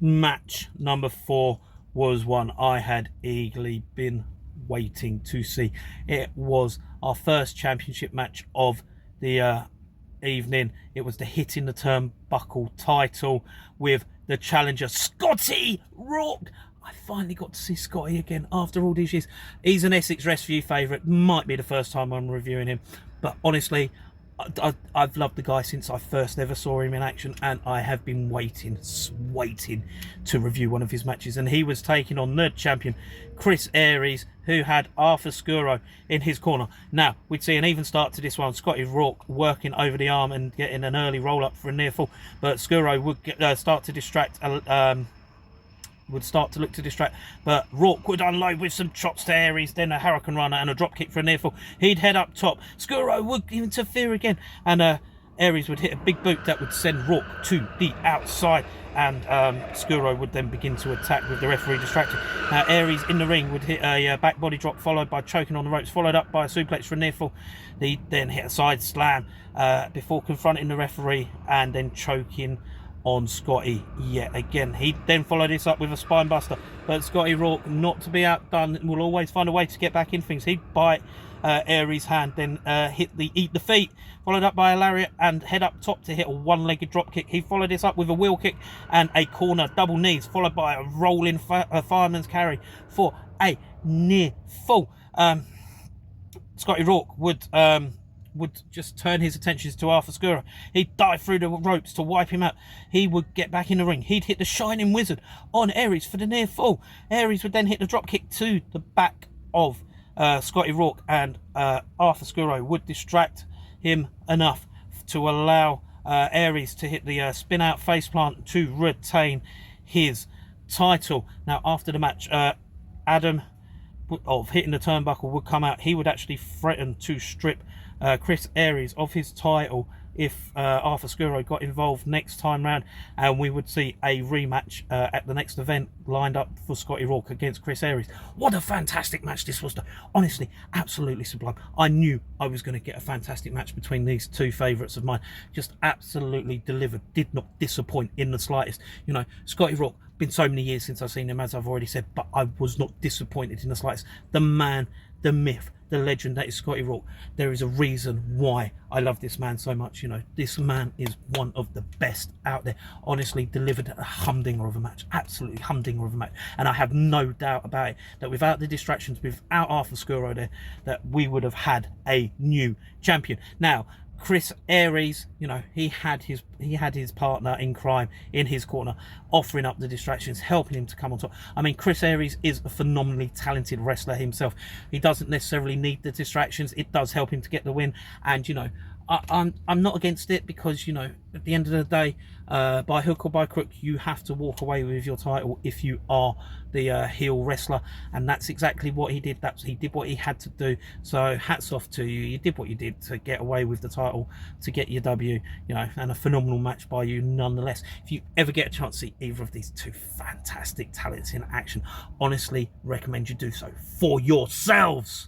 Match number 4 was one I had eagerly been waiting to see. It was our first championship match of the evening. It was the Hitting the Turnbuckle title with the challenger Scotty Rawk. I finally got to see Scotty again after all these years. He's an Essex Rescue favourite. Might be the first time I'm reviewing him, but honestly, I've loved the guy since I first ever saw him in action, and I have been waiting to review one of his matches. And he was taking on the champion Chris Aries, who had Arthur Scuro in his corner. Now we'd see an even start to this one. Scotty Rawk working over the arm and getting an early roll up for a near fall, but Scuro would start to distract. Would start to look to distract, but Rawk would unload with some chops to Aries, then a Hurricane Runner and a drop kick for a near fall. He'd head up top. Scuro would interfere again, and Aries would hit a big boot that would send Rawk to the outside, and Scuro would then begin to attack with the referee distracted. Now Aries in the ring would hit a back body drop followed by choking on the ropes, followed up by a suplex for a near fall. He'd then hit a side slam before confronting the referee and then choking on Scotty yet again. He then followed this up with a spine buster, but Scotty Rawk, not to be outdone, will always find a way to get back in things. He'd bite Aries' hand, then eat the feet, followed up by a lariat and head up top to hit a one-legged drop kick. He followed this up with a wheel kick and a corner double knees, followed by a rolling fireman's carry for a near fall. Scotty Rawk would just turn his attentions to Arthur Scuro. He'd dive through the ropes to wipe him out. He would get back in the ring. He'd hit the Shining Wizard on Aries for the near fall. Aries would then hit the drop kick to the back of Scotty Rawk, and Arthur Scuro would distract him enough to allow Aries to hit the spin out faceplant to retain his title. Now after the match, Adam of Hitting the Turnbuckle would come out. He would actually threaten to strip Chris Aries of his title if Arthur Scuro got involved next time round, and we would see a rematch at the next event lined up for Scotty Rawk against Chris Aries. What a fantastic match this was, honestly, absolutely sublime. I knew I was going to get a fantastic match between these two favourites of mine. Just absolutely delivered, did not disappoint in the slightest. You know, Scotty Rawk, been so many years since I've seen him, as I've already said, but I was not disappointed in the slightest. The man, the myth, the legend that is Scotty Rawk. There is a reason why I love this man so much. You know, this man is one of the best out there. Honestly, delivered a humdinger of a match, absolutely humdinger of a match, and I have no doubt about it that without the distractions, without Arthur Scuro there, that we would have had a new champion. Now Chris Aries, you know, he had his partner in crime in his corner, offering up the distractions, helping him to come on top. I mean, Chris Aries is a phenomenally talented wrestler himself. He doesn't necessarily need the distractions. It does help him to get the win. And, you know, I'm not against it, because, you know, at the end of the day, by hook or by crook, you have to walk away with your title if you are the heel wrestler, and that's exactly what he did. He did what he had to do. So hats off to you. You did what you did to get away with the title, to get your W, you know, and a phenomenal match by you nonetheless. If you ever get a chance to see either of these two fantastic talents in action, honestly recommend you do so for yourselves.